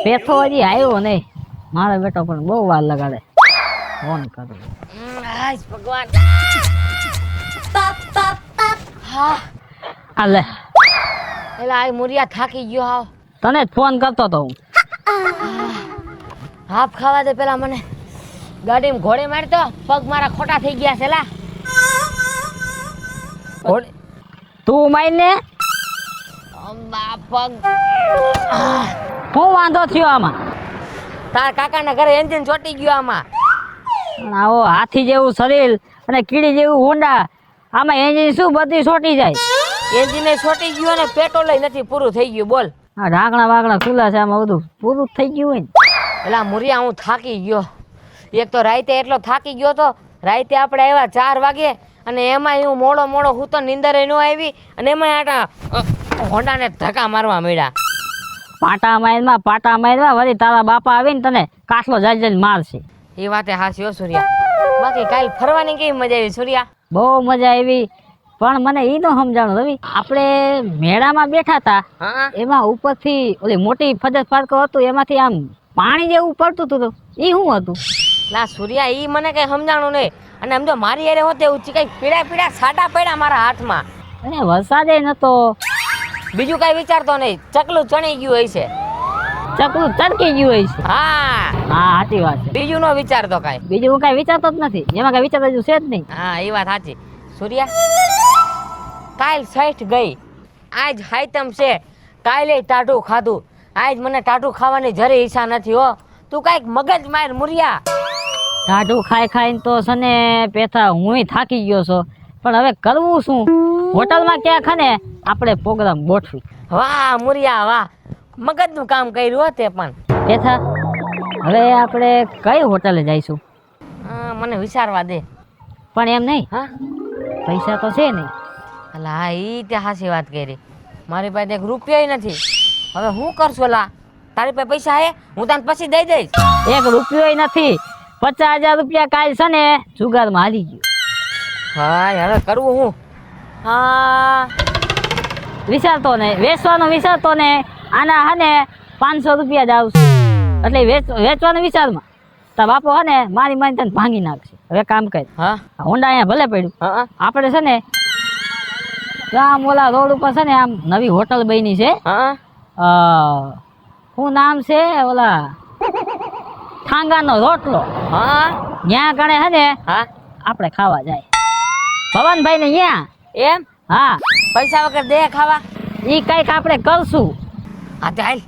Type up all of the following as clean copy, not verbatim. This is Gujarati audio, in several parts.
પેથો હજી આવ્યો નહીં. મારો બેટો પણ બહુ વાર લગાડે. ફોન કરું. હાય ભગવાન. હા આ લે, એલા આ મુરિયા થાકી ગયો હાવ. તને જ ફોન કરતો તો હું. હાફ ખાવા દે પેલા મને. ગાડીમાં ઘોડે મારતો પગ મારા ખોટા થઈ ગયા છે લા. ઘોડે તું માઈને અંબા પગ. હું વાંધો થયો આમાં? તાર કાકાના ઘરે એન્જિન ચોટી ગયો આમાં. આવો હાથી જેવું શરીર અને કીડી જેવું હોંડા, આમાં એન્જિન શું બધી છોટી જાય. એન્જિન છોટી ગયું ને પેટ્રોલ નથી પૂરું થઈ ગયું. બોલ આ ઢાંકણા વાગણા ખુલ્લા છે, આમાં બધું પૂરું થઈ ગયું હોય ને. એલા મુરિયા હું થાકી ગયો. એક તો રાતે એટલો થાકી ગયો તો. રાતે આપણે આવ્યા 4 વાગે અને એમાં હું મોડો હું તો નીંદરે ન આવી અને એમાં આટા હોંડાને ધક્કા મારવા મળ્યા. પાટા મારમાં વળી તારા બાપા આવીને તને કાટલો જાય મારશે. એ વાતે હાસી હો સૂર્યા. બાકી કાલ ફરવાની કેવી મજા આવી સૂર્યા? બહુ મજા આવી. પણ મને એ ન સમજાણું રવિ, આપણે મેળામાં બેઠા હતા, હા એમાં ઉપરથી ઓલી મોટી ફજર ફાડકો હતું, એમાંથી આમ પાણી જેવું પડતું હતું. એ શું હતું? લા સૂર્યા ઈ મને કઈ સમજાણું નહીં. અને આમ જો મારી યારે હોતે એવું કઈ પીડા સાટા પડ્યા મારા હાથમાં. અને વરસાદે નતો. બીજું કઈ વિચારતો નહીં. ચકલું ચણી ગયું હોય છે. ચકલું ચડકી ગયું હોય છે. હા સાચી વાત છે. બીજું નો વિચારતો કઈ. બીજું હું કઈ વિચારતો જ નથી. એમાં કઈ વિચારતા છે જ નહીં. હા એ વાત સાચી. સૂર્યા કાલ સઠ ગઈ, આજ હાઈતમ છે. કાલે ટાઢું ખાધું, આજ મને ટાઢું ખાવાની જરી ઈચ્છા નથી હો. તું કાંઈક મગજ માર મુરિયા. ટાઢું ખાઈને તો છે ને પેથા હું થાકી ગયો છો. પણ હવે કરવું શું? હોટલમાં ક્યાં ખાને આપણે પ્રોગ્રામ ગોઠવી. વાહ મુરિયા વાહ, મગજનું કામ કર્યું હો તે પણ. પેથા હવે આપણે કઈ હોટલે જઈશું? મને વિચારવા દે. પણ એમ નહીં, હા પૈસા તો છે નહીં. અલા હા ઈ તે હાસી વાત કરી. મારી પાસે 1 રૂપિયો નથી. હવે હું કરશું લા? તારી પાસે પૈસા હે? હું તને પછી દઈ દઈશ. 1 રૂપિયો નથી. 50,000 રૂપિયા કાલ છે ને જુગારમાં હારી ગયું. હા હવે કરવું હું? હા વિચારતો ને વેચવાનો વિચારતો ને આના હને 500 રૂપિયા જ આવશે. એટલે વેચવાનો વિચારમાં તાર બાપો હે ને મારી તને ભાંગી નાખશે. હવે કામ કર, હા હોન્ડા અહીંયા ભલે પડ્યું, હા આપણે છે ને આમ ઓલા રોડ ઉપર છે ને આમ નવી હોટલ બની છે. હા શું નામ છે ઓલા ઠાંગાનો રોટલો. હા ત્યાં ગણે હે ને હા આપણે ખાવા જાય ભવનભાઈ ને ત્યાં. એમ? હા પૈસા વગર દે ખાવા? ઈ કઈક આપણે કરશું. હા તે હાલ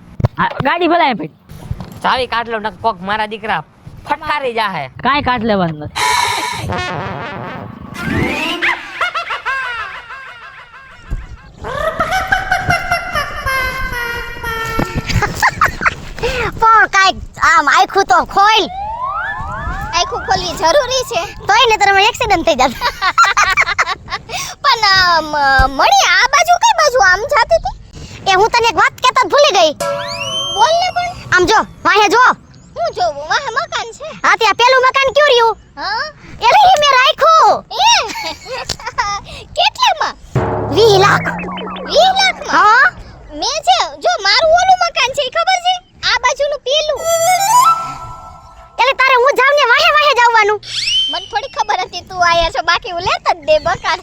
ગાડી ભલાય પડી. ચાવી કાઢ લો, કોક મારા દીકરા ફટકારી જાહે. કાંઈ કાઢ લેવાનું નથી. પણ કાંઈક આમ આખું તો ખોલ. આખું ખોલવી જરૂરી છે, તોય ને તારે એક્સિડન્ટ થઈ જાત. પણ મણી આ બાજુ કઈ બાજુ આમ જાતી હતી? એ હું તને એક વાત કહેતા જ ભૂલી ગઈ. બોલ ને પણ. આમ જો વાહે જો. હું જોવું? વાહે મકાન છે. હા ત્યાં પેલું મકાન ક્યું રહ્યું? હા એલે ઈ મે રાખ્યું. કેટલામાં? 20 લાખ. 20 લાખમાં? હા મે છે જો મારું ઓલું મકાન છે ખબર છે? આ બાજુનું પેલું. એટલે તારે હું જાવ ને વાહે વાહે જવાનું. મને થોડી ખબર હતી તું આયા છો, બાકી હું લેત જ દે મકાન.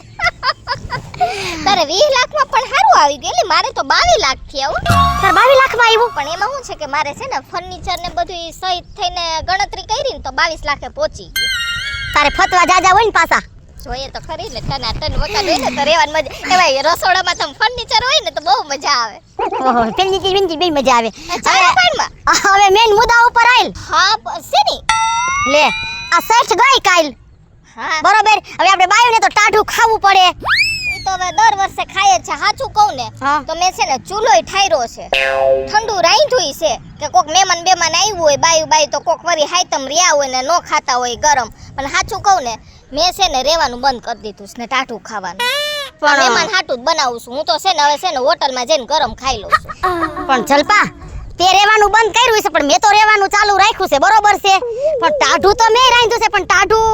તારે 20 લાખમાં પણ સારું આવી ગયું. એટલે મારે તો 22 લાખ થયા હો. તાર 22 લાખમાં આવ્યું? પણ એમાં શું છે કે મારે છે ને ફર્નિચર ને બધું સહિત થઈને ગણતરી કરી ને તો 22 લાખે પહોંચી ગયું. તારે ફતવા જાજા હોય ને પાછા જોઈએ તો ખરી ને ટના ટન મકાન હોય ને તો રહેવાની મજા. એવાય રસોડામાં તમ ફર્નિચર હોય ને તો બહુ મજા આવે. ઓહો ફર્નિચર વિંજી બે મજા આવે. હવે મેન મુદ્દા ઉપર આઈલ. હા સેની લે આ સર્ચ ગઈ કાલ. હા બરોબર. હવે આપણે બાયુને તો ટાઢું ખાવું પડે. ઈ તો હવે દર વર્ષે ખાય છે. સાચું કહું ને તો મેં છે ને ચૂલોય ઠાયરો છે, ઠંડુ રાંધ્યું છે કે કોક મહેમાન આવ્યું હોય બાયું તો કોક વરી હાઈતમ રહ્યા હોય ને નો ખાતા હોય ગરમ. પણ સાચું કહું ને મેં છે ને રેવાનું બંધ કરી દીધું છે ને ટાઢું ખાવાનું. પણ મહેમાન હાટું જ બનાવું છું હું તો. છે ને હવે છે ને હોટલમાં જઈને ગરમ ખાઈ લઉં છું. પણ જલપા તે રેવાનું બંધ કર્યું છે પણ મેં તો રેવાનું ચાલુ રાખ્યું છે. બરોબર છે, પણ ટાઢું તો મેં રાંધ્યું છે પણ ટાઢું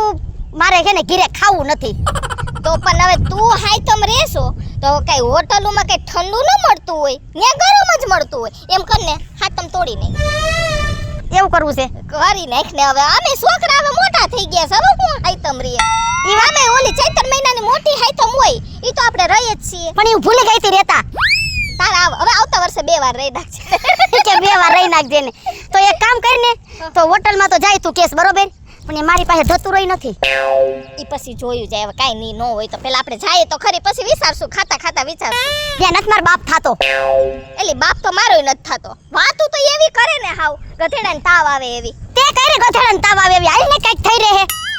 મારે છે ને ઘીરે ખાવું નથી. તો પણ હવે તું હાઈતમ રહેશો તો કઈ હોટલોમાં કઈ ઠંડુ ન મળતું હોય ત્યાં ગરમ જ મળતું હોય એમ કરને હાથમ તોડી નહીં એવું કરવું છે કરી નાખ ને હવે અમે છોકરા હવે મોટા થઈ ગયા છે હવે હું હાઈતમ રીએ ઈ અમે ઓલી ચૈતર મહિનાની મોટી હાઈતમ હોય ઈ તો આપણે રહીએ જ છીએ પણ હું ભૂલી ગઈ હતી રહેતા તારા હવે આવતા વર્ષે 2 વાર રહી નાખજે કે 2 વાર રહી નાખજે ને તો એક કામ કરીને તો હોટલમાં તો જાય તું કેસ બરોબર પણ એ મારી પાસે ઢતું રહી નથી ઈ પછી જોયું જાય હવે કાઈ ની ન હોય તો પેલા આપણે જાય તો ખરી પછી વિચારશું ખાતા ખાતા વિચારશું ત્યાં નથી માર બાપ થાતો એલી બાપ તો મારોય નથી થાતો વાતું તો એવી કરે ને હાવ ગધેડાને તાવ આવે એવી તે કઈ રે ગધેડાને તાવ આવે એવી આઈને કઈક થઈ રહે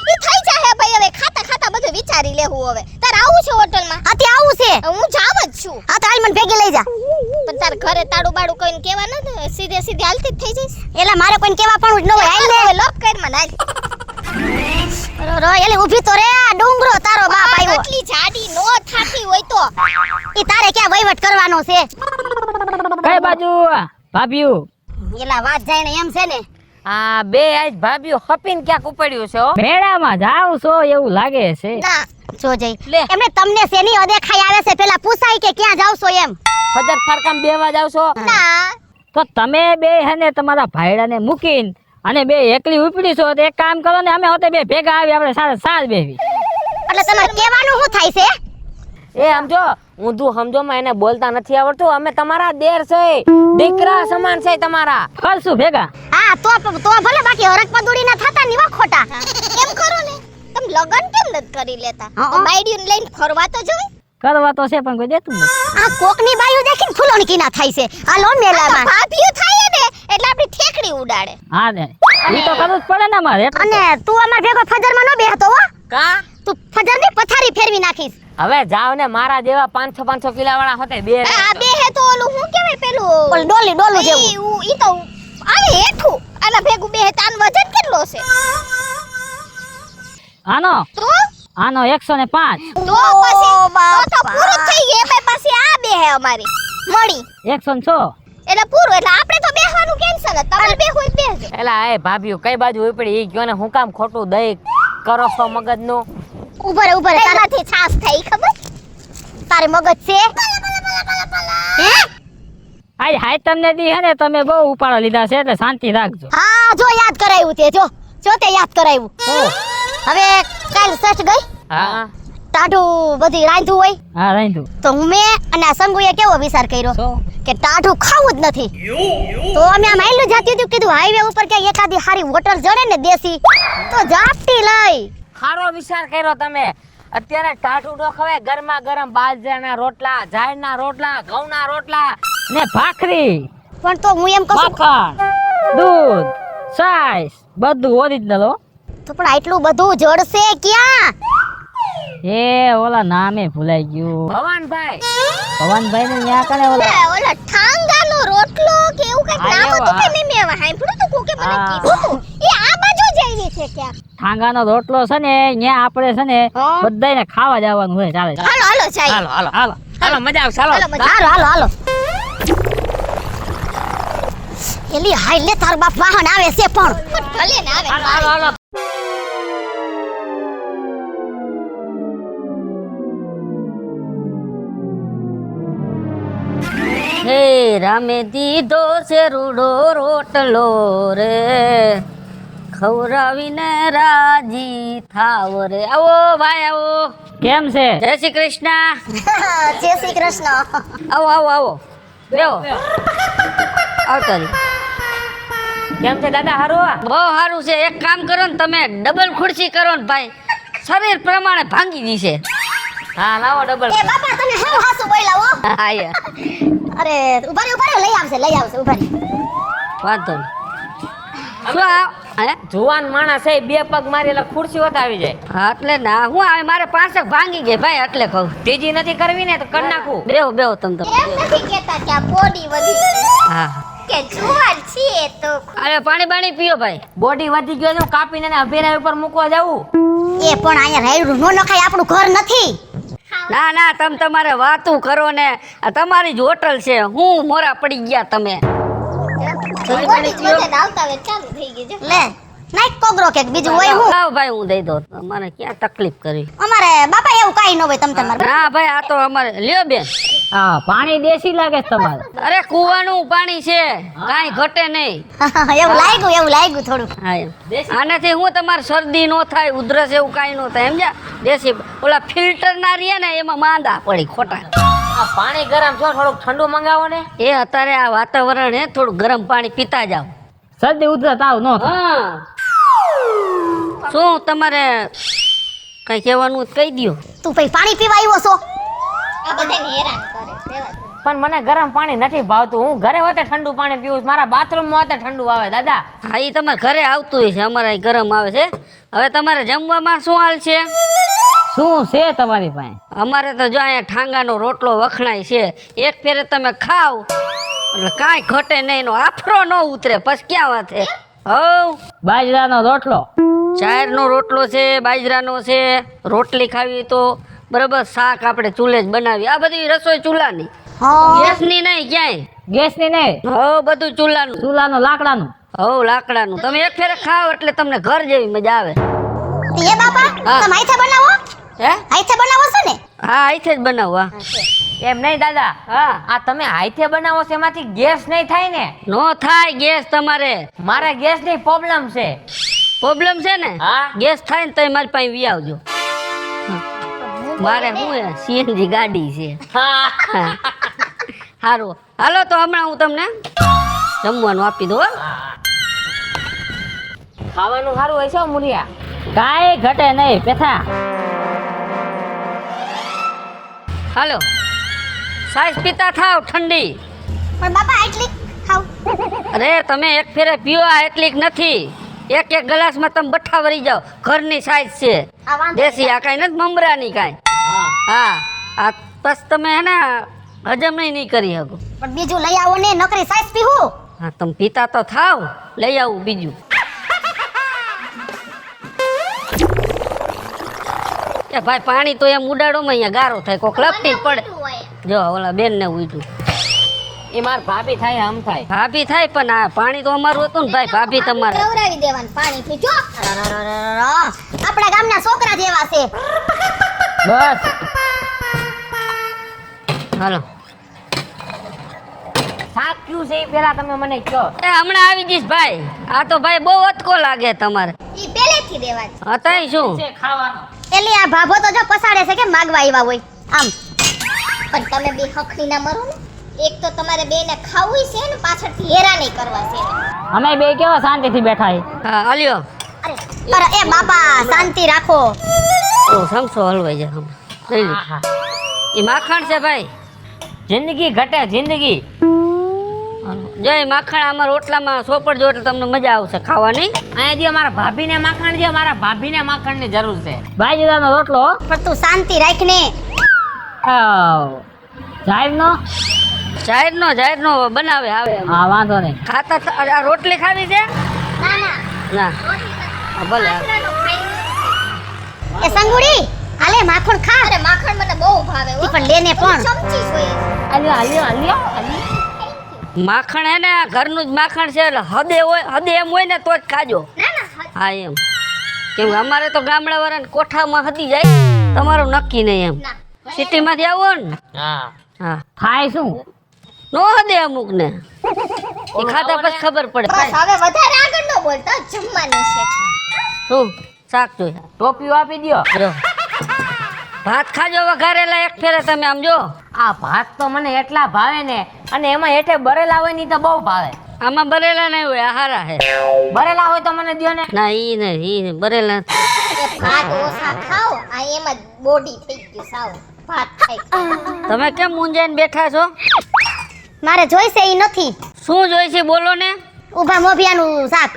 ઈ થઈ જાહે ભાઈ હવે ખાતા ખાતા બધું વિચારી લેવું હવે તાર આવું છે હોટલમાં આથી આવું છે હું જાવ જ છું હા તો હાલ મને ભેગી લઈ જા પણ તાર ઘરે તાડું બાડું કોઈને કેવા ન સીધે સીધી હાલતી જ થઈ જઈશ એલા મારે કોઈને કેવા પણ જ ન હોય હાલ ને હવે લોક કર મને રો એલી ઊભી તો રે આ ડુંગરો તારો બાપ આવ્યો આટલી જાડી નો થાતી હોય તો ઈ તારે ક્યાં વહીવટ કરવાનો છે કઈ બાજુ ભાભીઓ એલા વાત જાય ને એમ છે ને આ બે આજ ભાભીઓ હપીને ક્યાંક ઉપડ્યું છે હો મેળામાં જાવ છો એવું લાગે છે ના જો જઈ લે. એમને તમને શેની અદેખાઈ આવે છે પેલા પૂછાય કે ક્યાં જાવ છો એમ ફજર ફરકામ બેવા જાવ છો ના તો તમે બે હે તમારા ભાઈડાને મૂકીને અને બે એકલી ઉપડી છો તો એક કામ કરો ને અમે હોતે બે ભેગા આવી આપણે સાથે સાજ બેવી એટલે તમારે કહેવાનું શું થાય છે એ સમજો ઊંધું સમજો માં એને બોલતા નથી આવડતું અમે તમારા દેર છે દીકરા સમાન છે તમારા કરશું ભેગા હા તો ભલે બાકી હરક પદુડી ના થતા નીવા ખોટા એમ કરો ને તમે લગન કેમ નથી કરી લેતા હા. તો બાયડીને લઈને ફરવા તો જોઈ કરવા તો છે પણ કોઈ દેતું નથી આ કોકની બાયું દેખીને ફૂલોણકી ના થાય છે આ લો મેલામાં ભાભીઓ થાય ને એટલે આપણી ઠેકડી ઉડાડે હા ને ઈ તો કરવું જ પડે ને મારે એટલે અને તું અમાર ભેગો ફજરમાં ન બેહતો હો કા તું ફજરની પથારી ફેરવી નાખીશ હવે જાવ ને મારા જેવા 500 કિલા વાળા હોતે બે આ બે હે તો ઓલું હું કેવાય પેલું ઓલ ડોલું જેવું ઈ તો આવે હેઠું આના ભેગું બે હે તાન વજન કેટલો છે આનો તો આનો 105 તો પછી તો પૂરું થઈ ગયું એમાં પછી આ બે હે અમારી મળી 106 એટલે પૂરું એટલે આપણે તો બેહવાનું કેન્સલ જ તમારે બેહવું જ બેહજો એલા એ ભાભીઓ કઈ બાજુ ઉપડી ઈ કયો ને હું કામ ખોટું દઈ કરો છો મગજનું ઉભરે એમાંથી છાસ થઈ ખબર તારે મગજ છે હે આજ હાય તમને દી હે ને તમે બહુ ઉપાડો લીધા છે એટલે શાંતિ રાખજો હા જો યાદ કરાવ્યું તે જો તે યાદ કરાવ્યું હવે કાલ સચ ગઈ હા ટાઢું બધી રાંધું હોય હા રાંધું તો મેં અને આ સંગુએ કેવો વિચાર કર્યો તો કે ટાઢું ખાવું જ નથી તો અમે આમ આયલું જાતી હતું કીધું હાઈવે ઉપર કે એકાદી હારી હોટલ જડે ને દેશી તો જાપટી લઈ સારો વિચાર કર્યો તમે અત્યારે ટાઢું નો ખવાય ગરમા ગરમ બાજરાના રોટલા ઝાડના રોટલા ઘઉંના રોટલા ને ભાખરી પણ તો હું એમ કહું માખણ દૂધ છાશ બધું ઓરિજિનલ હો તો પણ આટલું બધું જડશે ક્યાં એ ઓલા નામે ભૂલાઈ ગયું ભવાનભાઈ ભવાનભાઈ ને ન્યા કને ઓલા ઓલા ઠાંગાનો રોટલો કે એવું કઈક નામ આયો, હતું કે હા. મેં સાંભળ્યું હતું કોકે મને હા. કીધું હતું એ આ બાજુ જઈ છે ક્યાં ઠાંગાનો રોટલો છે ને ન્યા આપણે છે ને હા. બધાયને ખાવા જવાનું હોય ચાલે હાલો હાલો જાય હાલો હાલો હાલો હાલો મજા આવશે હાલો હાલો મજા હાલો હાલો હાલો એલી હાઈ લે તાર બાપ વાહન આવે છે પણ ભલે ને આવે હાલો હાલો હાલો હે રામે દીધો છે રૂડો રોટલો રે ખવડાવીને રાજી થાવ રે આવો ભાઈ આવો કેમ છે જય શ્રી કૃષ્ણ જય શ્રી કૃષ્ણ આવો આવો આવો બેહો આવતા રહી કેમ છે દાદા હારું બહુ સારું છે એક કામ કરો ને તમે ડબલ ખુરશી કરો ને ભાઈ શરીર પ્રમાણે ભાંગી દીશે હા લાવો ડબલ એ બાપા તમે હાવ હાસુ બોલ્યા હો આયા અરે ઉભા રે લઈ આવશે ઉભા રે વાંધો નહીં શું હે જુવાન માણસ છે બે પગ મારી એટલે ખુરશી હોત આવી જાય હા એટલે ના હું આવે મારે પાંચક ભાંગી ગઈ ભાઈ એટલે કહું ત્રીજી નથી કરવી ને તો કરી નાખું બેહો બેહો તમે એમ નથી કેતા કે આ પોડી વધી હા કે જુવાર છીએ તો અરે પાણી બાણી પીઓ ભાઈ બોડી વધી ગયો છે, હું કાપીને એને અભેરા ઉપર મૂકવા જાઉં એ પણ અહીંયા રાયડું નો નખાય આપણું ઘર નથી ના ના તમે તમારે વાતું કરો ને આ તમારી જ હોટલ છે હું મોરા પડી ગયા તમે પોડી વધી આવતા વે ચાલુ થઈ ગઈ છે લે નાઈક કોગરો કે બીજું હોય હું લાવ ભાઈ હું દઈ દઉં તમારે ક્યાં તકલીફ કરી અમારે બાપા એવું કાઈ ન હોય તમ તમારે ના ભાઈ આ તો અમારે લ્યો બેન હા પાણી દેશી લાગે છે તમારે અરે કુવાનું પાણી છે કાંઈ ઘટે નહીં એવું લાગ્યું થોડું હા એમ આનાથી હું તમારે શરદી નો થાય ઉધરસ એવું કાંઈ નો થાય સમજ્યા દેશી ઓલા ફિલ્ટર ના રહ્યા ને એમાં માંદા પડી ખોટા આ પાણી ગરમ છો, થોડુંક ઠંડુ મંગાવો ને. એ અત્યારે આ વાતાવરણ હે થોડું ગરમ પાણી પીતા જાવ શરદી ઉધરસ આવ નો થાય શું તમારે કઈ કહેવાનું કહી દ્યો તું પછી પાણી પીવા આવ્યો છો આ બધાને હેરાન કરે પણ મને ગરમ પાણી નથી ભાવતું. હું ઘરે હોતે ઠંડુ પાણી પીવું છું. મારા બાથરૂમમાં હોતે ઠંડુ આવે દાદા. હા એ તમારે ઘરે આવતું હોય છે અમારે અહીં ગરમ આવે છે. હવે તમારે જમવામાં શું હાલ છે? શું છે તમારી પાસે? અમારે તો જો અહીંયા ઠાંગાનો રોટલો વખણાય છે. એક ફેરે તમે ખાવ એટલે કાંઈ ઘટે નહીં, એનો આફરો ન ઉતરે. પછી ક્યાં વાત છે? હવ બાજરાનો રોટલો, ચાયરનો રોટલો છે, બાજરાનો છે. રોટલી ખાવી તો બરાબર, શાક આપણે ચૂલે જ બનાવી. આ બધી રસોઈ ચૂલાની, ગેસની નહીં. ક્યાંય ગેસની નહીં. હવ બધું ચૂલાનું લાકડાનું. હવ લાકડાનું. તમે એક ફેરે ખાવ એટલે તમને ઘર જેવી મજા આવે. એ બાપા તમે હાથે બનાવો? હે હાથે બનાવો છો ને? હા હાથે જ બનાવવા. એમ નહીં દાદા, હા આ તમે હાથે બનાવો છો એમાંથી ગેસ નહીં થાય ને? નો થાય ગેસ તમારે. મારે ગેસની પ્રોબ્લેમ છે. પ્રોબ્લેમ છે ને? હા. ગેસ થાય ને તો મારી પાસે વી આવજો. મારે શું સીએનજી ગાડી છે. હા. સારું હાલો તો હમણાં હું તમને જમવાનું આપી દઉં. ખાવાનું સારું હોય છે મુરિયા? કાંઈ ઘટે નહીં પેથા. હાલો સાઈઝ પીતા થાવ ઠંડી. પણ બાપા આટલી ખાવ? અરે તમે એક ફેરે પીવો એટલીક નથી. એક એક ગ્લાસમાં તમે બઠ્ઠા વરી જાઓ. ઘરની સાઈઝ છે આ વાંધો દેશી. આ કાંઈ નથી મમરાની કાંઈ. હા આ બસ તમે હે ને હજમ નહીં કરી શકો. પણ બીજું લઈ આવો ને, નકરી સાઈઝ પીવું. હા તમે પીતા તો થાવ, લઈ આવું બીજું. એ ભાઈ પાણી તો એમ ઉડાડોમાં અહીંયા ગારો થાય, કોક લપટી પડે. જો ઓલા બેન ને ઉઠ્યું. એ માર ભાભી થાય આમ થાય. ભાભી થાય પણ આ પાણી તો અમારું હતું ને ભાઈ. ભાભી તમારે ખવડાવી દેવાનું પાણી પી. જો આપણા ગામના છોકરા જેવા છે. બસ હાલો. શાક કયું છે એ પેલા તમે મને કહો. એ હમણાં આવી જઈશ ભાઈ. આ તો ભાઈ બહુ અટકો લાગે તમારે. ઈ પહેલેથી દેવા છે. હતા શું? એલી આ ભાભો તો જો પસાડે છે કે માગવા આવ્યા હોય આમ. પણ તમે બે હખની ના મરો ને. એક તો તમારે બેને ખાવું છે ને પાછળથી હેરાની કરવા છે. અમે બે કેવા શાંતિથી બેઠા છે. હા હાલ્યો. અરે એ બાપા શાંતિ રાખો. ઓ સમસો હલવાઈ જાય હમ. લઈ લો. એ માખણ છે ભાઈ. જિંદગી ઘટે જિંદગી. જો એ માખણ આમાં રોટલામાં સોપડ જો એટલે તમને મજા આવશે ખાવાની. અહીંયા જે મારા ભાભીને માખણ છે, મારા ભાભીને માખણની જરૂર છે. બાજરાનો રોટલો. પણ તું શાંતિ રાખ ને. જાહેરનો બનાવે આવે. હા વાંધો નહીં. ખાતા આ રોટલી ખાવી છે? ના ના ના હા, ભલે એ સંગુડી હાલે માખણ ખા. અરે માખણ મને બહુ ભાવે હો. પણ લેને પણ ચમચી જોઈએ. આલ્યો. માખણ હે ને ઘરનું જ માખણ છે એટલે હદે એમ હોય ને તો જ ખાજો. હા એમ. કેમ કે અમારે તો ગામડાવાળાને કોઠામાં હતી જાય. તમારું નક્કી નહીં એમ. સિટીમાંથી આવો ને. હા. હા થાય શું નો હદે અમુક ને એ ખાતા પછી ખબર પડે. બસ હવે વધારે આગળ ન બોલતા, જમવાનું છે. શું શાક જોઈએ? ટોપીઓ આપી દ્યો. જો ભાત ખાજો વઘારેલા એક ફેરે તમે આમ જો. આ ભાત તો મને એટલા ભાવે ને, અને એમાં હેઠે બરેલા હોય ની તો બહુ ભાવે. આમાં બરેલા નહીં હોય, આ હારા હે. બરેલા હોય તો મને દ્યો ને. ના ઈ નહીં બરેલા. એ ભાત ઓછા ખાઓ, આ એમ જ બોડી થઈ ગયું સાવ. ભાત ખાઈ તમે કેમ મૂંઝાઈને બેઠા છો? મારે જોઈશે ઈ નથી. શું જોઈશે બોલો ને. ઊભા મોભિયાનું શાક.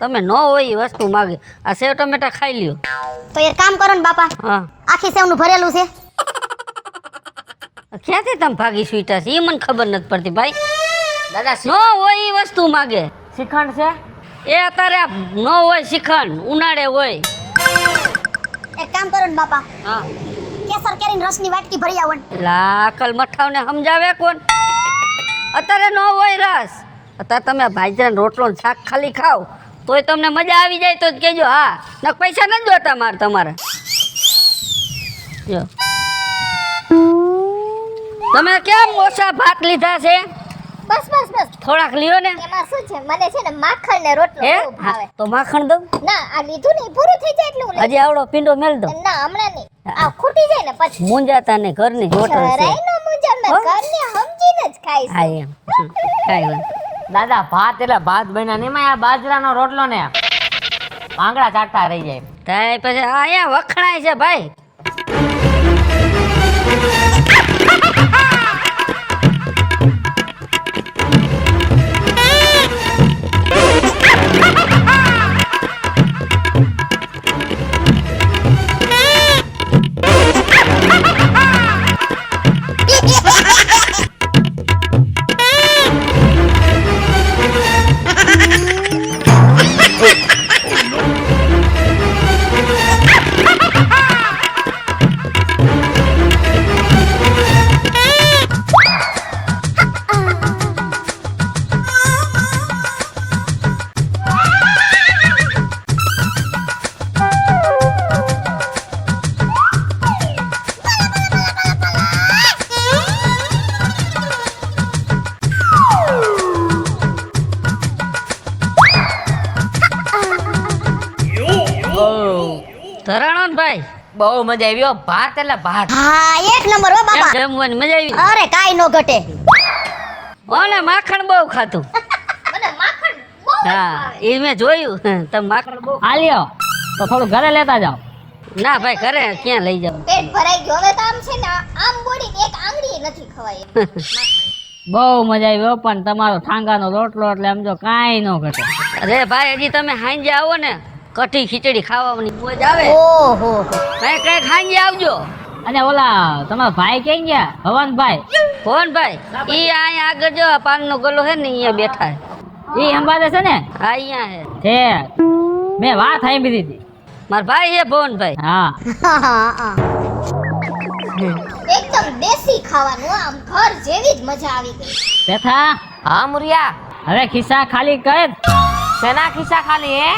તમે ન હોય એ વસ્તુ માગે. આ સેવ ટમેટા ખાઈ લ્યો. તો એ કામ કરો ને બાપા, હા આખી સેવનું ભરેલું છે. ક્યાંથી તમે ભાગી સ્વીટા છે એ મને ખબર નથી પડતી ભાઈ. દાદા ન હોય એ વસ્તુ માગે. શ્રીખંડ છે? એ અત્યારે ન હોય શ્રીખંડ, ઉનાળે હોય. એક કામ કરો ને બાપા, હા કેસર કેરીની રસની વાટકી ભરી આવો ને. લાકલ મઠાવને સમજાવે કોણ? અત્યારે ન હોય રસ. અત્યારે તમે ભાઈજાન રોટલો ને શાક ખાલી ખાવ તોય તમને મજા આવી જાય તો જ કહેજો. હા ન પૈસા નથી જોતા મારે તમારે. જો તમે કેમ ઓછા ભાત લીધા છે? બસ બસ બસ થોડાક લ્યો ને. એમાં શું છે મને છે ને માખણ ને રોટલો હે બહુ ભાવે. તો માખણ દઉં? ના આ લીધું ને ઈ પૂરું થઈ જાય એટલું લઈ. હજી આવડો પીંડો મેલ દઉં? ના હમણાં નહીં આ ખૂટી જાય ને પછી મૂંઝાતા ને ઘરની જ હોટલ છે. જરાય નો મુંજાર ને હો? ઘરને સમજીને જ ખાઈશ. હા એમ કાંઈ વાંધો. દાદા ભાત એટલે ભાત બન્યા ને એમાં આ બાજરાનો રોટલો ને આંગળા ચાટતા રહી જાય. તાય પછી અહીંયા વખણાય છે ભાઈ. ધરાણો ને ભાઈ બહુ મજા આવી હો. ભાત એટલે ભાત. હા એક નંબર હો એમ બાપા. જમવાની મજા આવી. અરે કાઈ નો ઘટે. ઓને માખણ બહુ ખાતું. મને માખણ બહુ જ હા ભાવે. એ મેં જોયું. તમે માખણ બહુ. આલ્યો તો થોડું ઘરે લેતા જાઓ. ના ભાઈ ઘરે ક્યાં લઈ જાવ. પેટ ભરાઈ ગયો હવે તો આમ છે ને આમ બોડીને એક આંગળી નથી ખવાય એમ. બહુ મજા આવી હો. પણ તમારો ઠાંગાનો રોટલો એટલે આમ જો કાંઈ ન ઘટે. અરે ભાઈ હજી તમે હાંજે આવો ને કઢી ખીચડી ખાવાની મોજ આવે. ઓહો કઈ કઈ હાંજે આવજો. અને ઓલા તમારા ભાઈ ક્યાં ગયા? ભવનભાઈ કોણ ભાઈ? ઈ અહીંયા આગળ જો પાનનો ગલ્લો છે ને અહીંયા બેઠા છે. એ અંબાદે છે ને? હા અહીંયા છે. છે મેં વાત સાંભળી હતી. મારા ભાઈ છે ભવનભાઈ. હા એકદમ દેશી ખાવાનું હો, આમ ઘર જેવી જ મજા આવી ગઈ. બેઠા. હા મુરિયા હવે ખિસ્સા ખાલી કર. શેના ખિસ્સા ખાલી હે?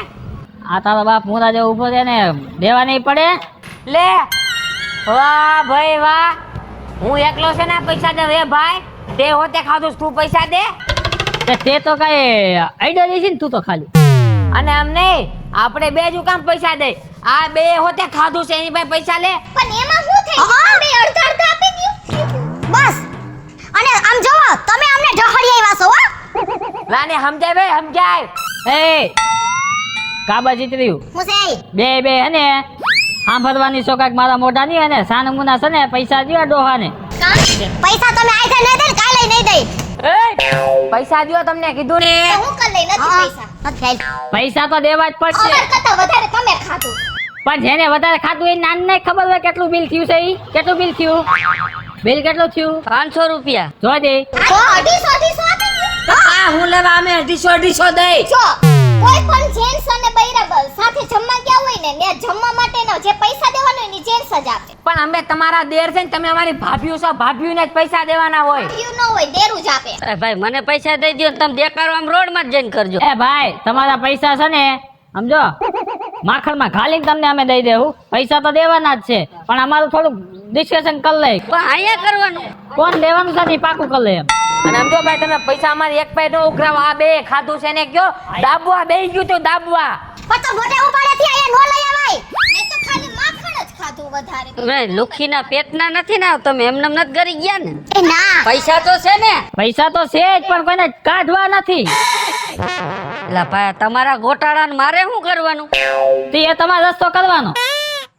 આ તારો બાપ મોરા જેવો ઊભો છે ને દેવા નહીં પડે. લે વાહ ભાઈ વાહ. હું એકલો છે ને પૈસા દે. એ ભાઈ તે હોતે ખાધું તું પૈસા દે. તે તો કઈ આઈડિયા દેસી ને તું તો ખાલી. અને આમ નહીં આપણે બે જ કામ પૈસા દે. આ બે હોતે ખાધું છે એની પાસે પૈસા લે. પણ એમાં શું થઈ ગયું? બે અડધા અડધા આપી દ્યો. બસ અને આમ જોવો તમે અમને ઢહડી આવ્યા છો હો. લાને સમજાય ભાઈ સમજાય. એ કાબા જીતર્યું હું છે બે બે હે ને સાંભળવાની શોકાક મારા મોઢા ની અને સાનમુના છે ને પૈસા દ્યો ડોહા ને. પૈસા તમે આજે નહીં દે ને કાલે નહીં દે. પૈસા દ્યો તમને કીધું ને. તો હું કર લઈ નથી પૈસા. નથી આઈ. પૈસા તો દેવા જ પડશે. અમાર કરતા વધારે તમે ખાધું. પણ જેને વધારે ખાધું એ નાન ને ખબર હોય કેટલું બિલ થયું છે. ઈ કેટલું બિલ થયું? બિલ કેટલું થયું? 500 રૂપિયા. જો દે. તો 250 આપી દ્યો. આ હું લેવા અમે 250 દઈ. જો કોઈ પણ જેન્ટ્સ અને બૈરા સાથે જમવા ગયા હોય ને ત્યાં જમવા માટેનો જે પૈસા દેવાનો હોય ને જેન્ટ્સ જ આપે. પણ અમે તમારા દેર છે ને તમે અમારી ભાભીઓ છો. ભાભીઓને જ પૈસા દેવાના હોય. યુ નો હોય દેરું જ આપે. અરે ભાઈ મને પૈસા દઈ દો ને તમે દેખાડો આમ રોડમાં જ જઈને કરજો. એ ભાઈ તમારા પૈસા છે ને સમજો માખણમાં ઘાલીને તમને અમે દઈ દેવું. પૈસા તો દેવાના જ છે પણ અમારું થોડું ડિસ્કશન કરી લઈ. પણ અહીંયા કરવાનું. કોણ દેવાનું છે ને પાકું કરી લે એમ. અને સમજો ભાઈ તમે પૈસા અમારી એક પાઈ નો ઉઘરાવો. આ બે ખાધું છે ને કયો દાબવા બે ગયું તો દાબવા. પણ તો મોઢે ઉપાડેથી આયા નો લઈ આવાય. મેં તો ખાલી માખણ જ ખાધું વધારે. ભાઈ લુખીના પેટના નથી ને તમે એમને નથી કરી ગયા ને. એ ના પૈસા તો છે ને. પૈસા તો છે જ પણ કોઈને કાઢવા નથી. એટલે ભાઈ તમારા ગોટાળા મારે શું કરવાનું? તે એ તમારો રસ્તો કરવાનો.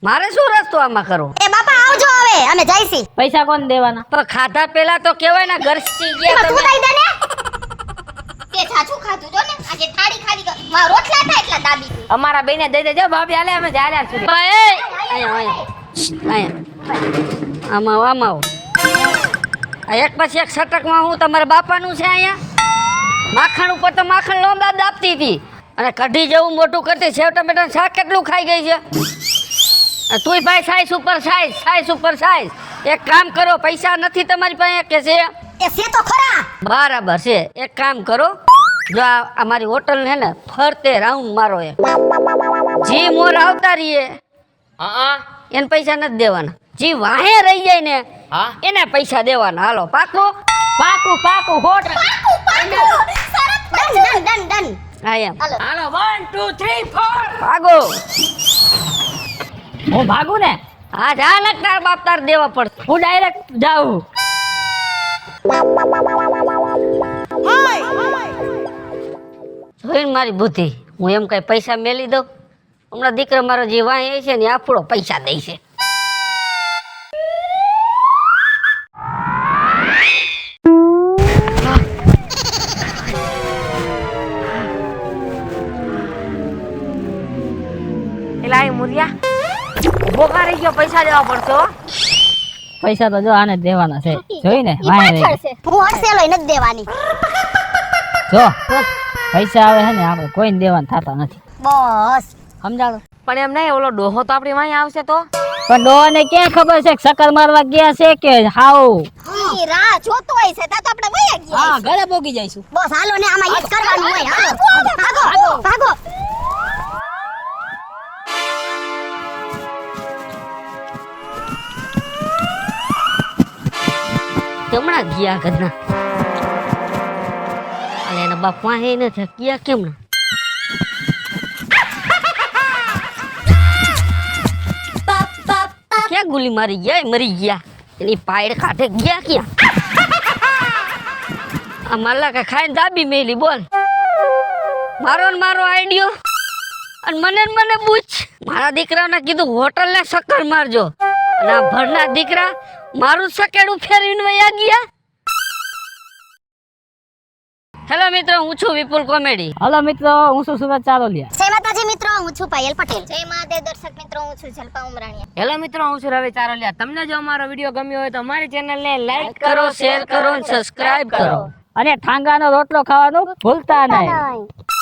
મારે શું રસ્તો આમાં કરવો? એ બાપા આવજો હવે અમે જઈસી. પૈસા કોણ દેવાના? પણ ખાધા પેલા તો કેવાય ને ઘરસી ગયા તું તમે. દઈ દે ને. તે છાછું ખાધું જો ને આજે થાળી ખાલી ગઈ. મારા રોટલા હતા એટલા દાબી ગઈ. અમારા બેને દઈ દેજો ભાભી. હાલે અમે જાય સુધી. ભાઈ અહીંયા આમાં આવો. આ એક પછી એક સટકમાં હું તમારા બાપાનું છે અહીંયા. માખણ ઉપર તો માખણ લોંદા દાબતી હતી અને કઢી જેવું મોટું કરતી સેવ ટમેટાનું શાક કેટલું ખાઈ ગઈ છે. તુંય ભાઈ સાઈઝ ઉપર સાઈઝ. એક કામ કરો પૈસા નથી તમારી પાસે કે છે? એ છે તો ખરા. બરાબર છે. એક કામ કરો જો આ મારી હોટલ છે ને ફરતે રાઉન્ડ મારો એ જી મોર આવતા રહીએ હા એને પૈસા નથી દેવાના, જી વાહે રહી જાય ને હા એને પૈસા દેવાના. હાલો પાકું? પાકું પાકું હોટ ડન ડન ડન. હા એમ હાલો. હાલો 1 2 3 4 ભાગો. હું ભાગું ને હા જા ને તાર બાપ તાર દેવા પડશે. હું ડાયરેક્ટ જાઉં. જોઈને મારી બુદ્ધિ, હું એમ કઈ પૈસા મેલી દઉં? હમણાં દીકરો મારો જે વાંહે છે ને આપણો પૈસા દે છે. એલા એ મુરિયા ઉભો કરી ગયો, પૈસા દેવા પડશે હો. પૈસા તો જો આને જ દેવાના છે, જોઈ ને ઈ વાંહે રહી પાછળ છે. હું હડસેલોય નથી દેવાની. જો પૈસા આવે છે ને આપણે કોઈને દેવાના થતા નથી, બસ. સમજાણું? પણ એમ નહીં, ઓલો ડોહો તો આપણી વાંહે આવશે તો. પણ ડોહાને ક્યાં ખબર છે કે ચક્કર મારવા ગયા છે કે હાવ? ઈ રાહ જોતો હોય છે તા તો આપણે વયા ગયા. હા, ગળે પોગી જઈશું. બસ હાલો ને, આમાં ઈ જ કરવાનું હોય. હાલો ભાગો ભાગો. હમણાં ગયા ઘરના. અને એના બાપ વાંહે નથી ગયા કેમ ના? ક્યાં ગુલી મારી ગયા? એ મરી ગયા. એની પાયડ કાઢે ગયા ક્યાં? આ માલા કે ખાઈને દાબી મેલી. બોલ મારો ને મારો આઈડિયો અને મને ને મને પૂછ. મારા દીકરાને કીધું હોટલ ને શક્કર મારજો અને આ ભરના દીકરા મારું સકેડું ફેરવીને વયા ગયા. હેલો મિત્રો, હું છું વિપુલ કોમેડી. હલો મિત્રો, હું છું સુરત ચારોલિયા. જય માતાજી મિત્રો, હું છું પાયલ પટેલ. જય મહાદેવ દર્શક મિત્રો, હું છું જલપા ઉમરાણીયા. હેલો મિત્રો, હું છું રવિ ચારોલિયા. તમને જો અમારો વિડીયો ગમ્યો હોય તો અમારી ચેનલને લાઈક કરો, શેર કરો, સબસ્ક્રાઇબ કરો. અને ઠાંગાનો રોટલો ખાવાનું ભૂલતા નહીં. નહીં.